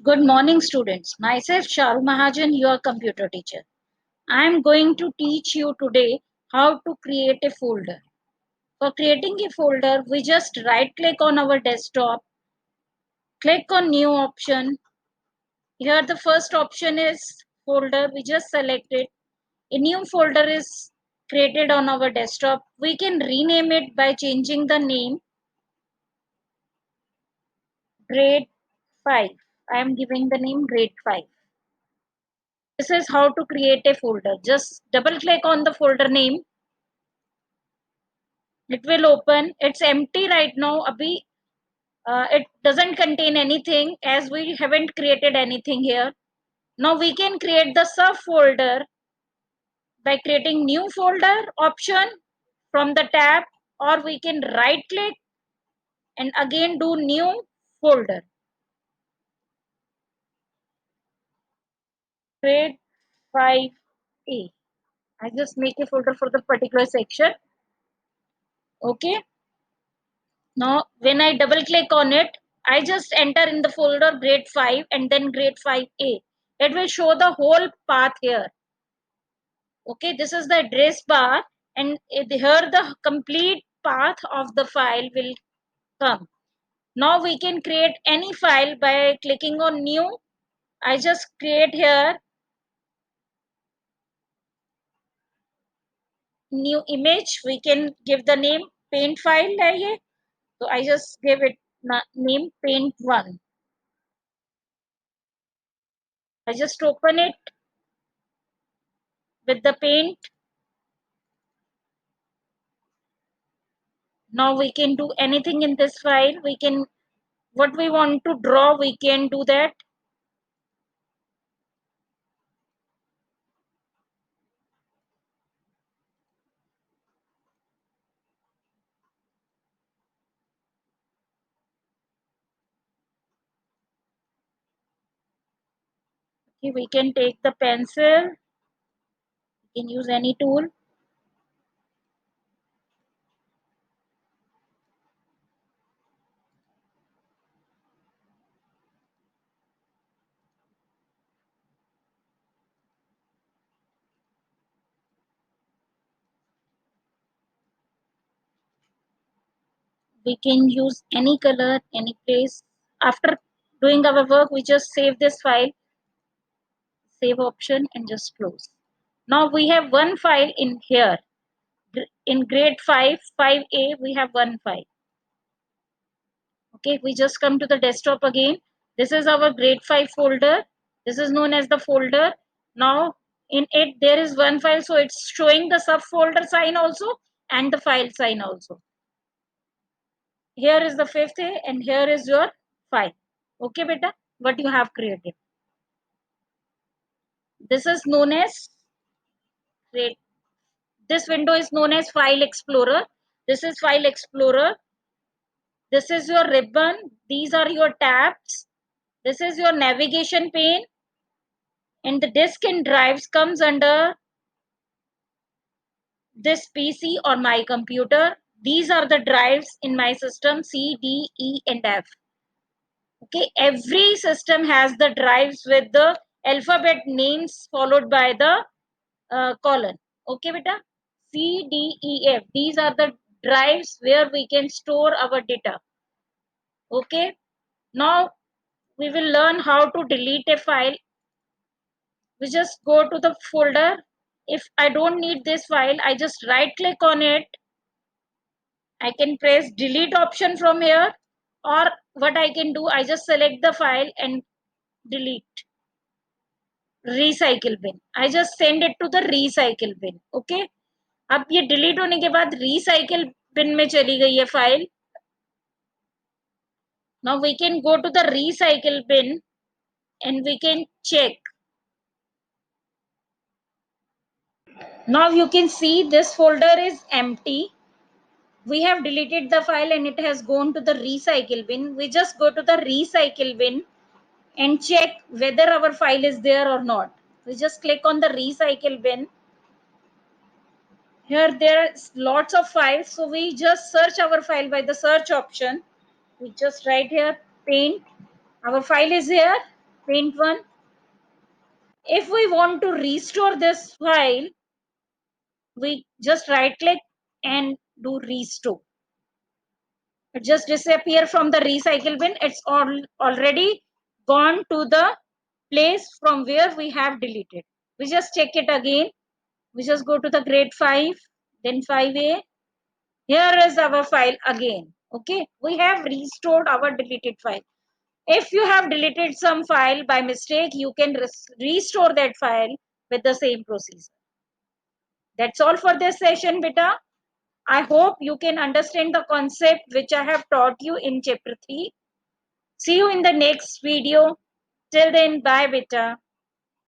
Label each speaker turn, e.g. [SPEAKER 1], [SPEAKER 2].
[SPEAKER 1] Good morning, students. Myself, Sharu Mahajan, your computer teacher. I am going to teach you today how to create a folder. For creating a folder, we just right click on our desktop, click on new option. Here, the first option is folder. We just select it. A new folder is created on our desktop. We can rename it by changing the name grade 5. I am giving the name grade 5. This is how to create a folder. Just double click on the folder name. It will open. It's empty right now. Abhi, it doesn't contain anything as we haven't created anything here. Now we can create the subfolder by creating new folder option from the tab, or we can right click and again do new folder. Grade 5A. I just make a folder for the particular section. Okay. Now, when I double click on it, I just enter in the folder grade 5 and then grade 5A. It will show the whole path here. Okay, this is the address bar, and here the complete path of the file will come. Now we can create any file by clicking on new. I just create here new image. We can give the name paint file. So I just give it name paint 1. I just open it with the paint. Now we can do anything in this file. We can, what we want to draw, we can do that. Okay, we can take the pencil. We can use any tool. We can use any color, any place. After doing our work, we just save this file, save option, and just close. Now we have one file in here. In grade 5, 5A, we have one file. Okay, we just come to the desktop again. This is our grade 5 folder. This is known as the folder. Now in it there is one file, so it's showing the subfolder sign also and the file sign also. Here is the 5th A and here is your file. Okay beta, what you have created. This is known as grade. This window is known as file explorer. This is file explorer. This is your ribbon. These are your tabs. This is your navigation pane. And the disk and drives comes under this PC or my computer. These are the drives in my system C, D, E and F. Okay, every system has the drives with the alphabet names followed by the colon. Okay, beta. C, D, E, F. These are the drives where we can store our data. Okay. Now we will learn how to delete a file. We just go to the folder. If I don't need this file, I just right click on it. I can press delete option from here, or what I can do, I just select the file and delete. Recycle bin. I just send it to the recycle bin. Okay. अब ये delete होने के बाद recycle bin में चली गई है file. Now we can go to the recycle bin and we can check. Now you can see this folder is empty. We have deleted the file and it has gone to the recycle bin. We just go to the recycle bin and check whether our file is there or not. We just click on the recycle bin. Here there are lots of files, so we just search our file by the search option. We just write here paint. Our file is here. Paint 1. If we want to restore this file, we just right click and do restore. It just disappear from the recycle bin. It's already gone to the place from where we have deleted. We just check it again. We just go to the grade 5, then 5A. Here is our file again. Okay, we have restored our deleted file. If you have deleted some file by mistake, you can restore that file with the same procedure. That's all for this session, beta. I hope you can understand the concept which I have taught you in chapter 3. See you in the next video. Till then, bye, beta.